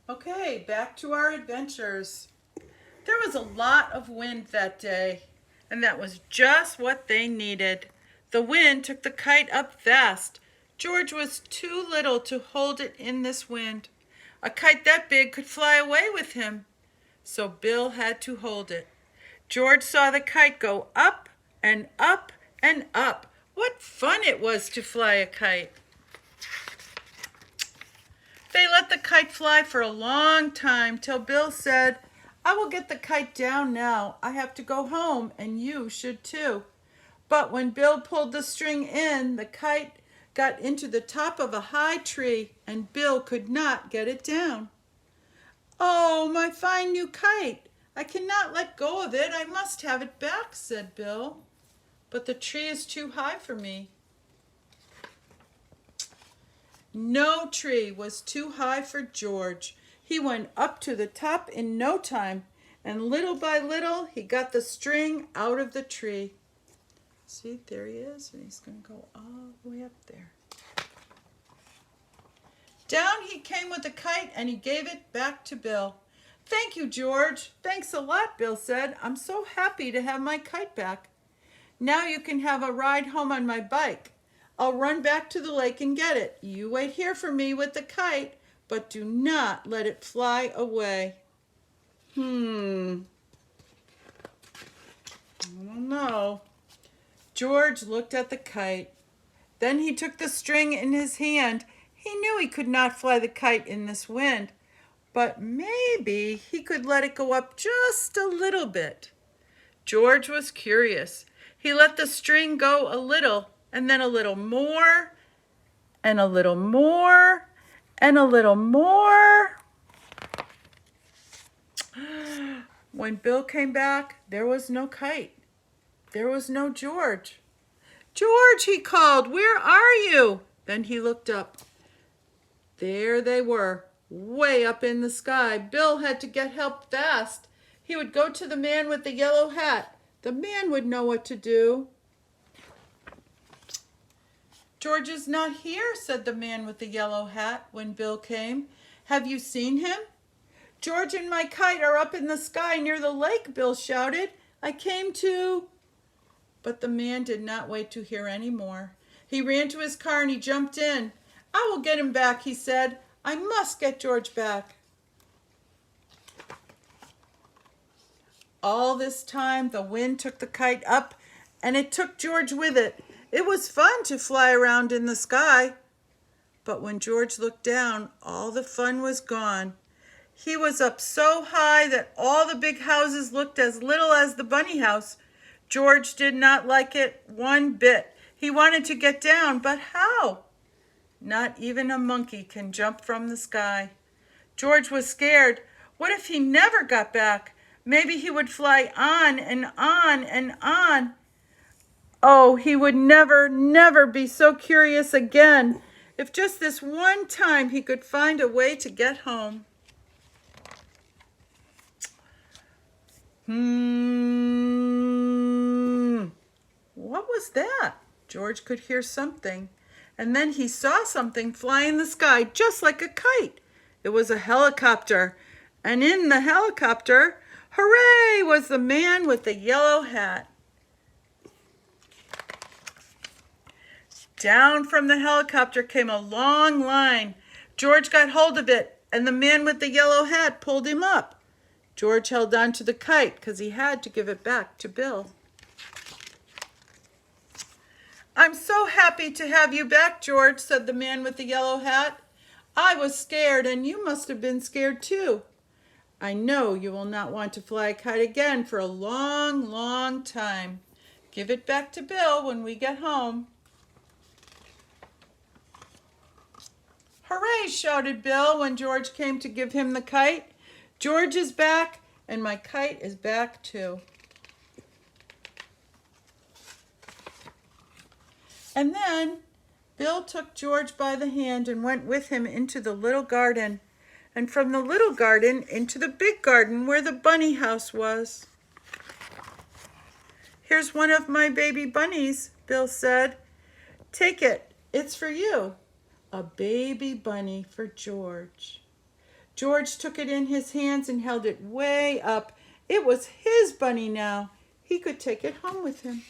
Okay, back to our adventures. There was a lot of wind that day, and that was just what they needed. The wind took the kite up fast. George was too little to hold it in this wind. A kite that big could fly away with him, so Bill had to hold it. George saw the kite go up and up and up. What fun it was to fly a kite! They let the kite fly for a long time till Bill said, "I will get the kite down now. I have to go home, and you should too." But when Bill pulled the string in, the kite got into the top of a high tree, and Bill could not get it down. "Oh, my fine new kite! I cannot let go of it. I must have it back," said Bill. "But the tree is too high for me." No tree was too high for George. He went up to the top in no time, and little by little he got the string out of the tree. See, there he is, and he's going to go all the way up there. Down he came with the kite, and he gave it back to Bill. "Thank you, George." "Thanks a lot," Bill said. "I'm so happy to have my kite back. Now you can have a ride home on my bike. I'll run back to the lake and get it. You wait here for me with the kite, but do not let it fly away." I don't know. George looked at the kite. Then he took the string in his hand. He knew he could not fly the kite in this wind, but maybe he could let it go up just a little bit. George was curious. He let the string go a little, and then a little more, and a little more, and a little more. When Bill came back, there was no kite. There was no George. "George," he called, "where are you?" Then he looked up. There they were, way up in the sky. Bill had to get help fast. He would go to the man with the yellow hat. The man would know what to do. "George is not here," said the man with the yellow hat when Bill came. "Have you seen him?" "George and my kite are up in the sky near the lake," Bill shouted. "I came to—" But the man did not wait to hear any more. He ran to his car and he jumped in. "I will get him back," he said. "I must get George back." All this time the wind took the kite up, and it took George with it. It was fun to fly around in the sky. But when George looked down, all the fun was gone. He was up so high that all the big houses looked as little as the bunny house. George did not like it one bit. He wanted to get down, but how? Not even a monkey can jump from the sky. George was scared. What if he never got back? Maybe he would fly on and on and on. Oh, he would never, never be so curious again. If just this one time he could find a way to get home. What was that? George could hear something. And then he saw something fly in the sky just like a kite. It was a helicopter. And in the helicopter, hooray, was the man with the yellow hat. Down from the helicopter came a long line. George got hold of it, and the man with the yellow hat pulled him up. George held on to the kite because he had to give it back to Bill. "I'm so happy to have you back, George," said the man with the yellow hat. "I was scared, and you must have been scared too. I know you will not want to fly a kite again for a long, long time. Give it back to Bill when we get home." "Hooray," shouted Bill when George came to give him the kite. "George is back, and my kite is back too." And then Bill took George by the hand and went with him into the little garden, and from the little garden into the big garden where the bunny house was. "Here's one of my baby bunnies," Bill said. "Take it, it's for you." A baby bunny for George. George took it in his hands and held it way up. It was his bunny now. He could take it home with him.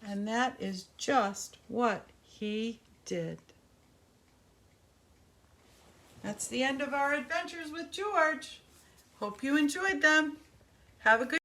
And that is just what he did. That's the end of our adventures with George. Hope you enjoyed them. Have a good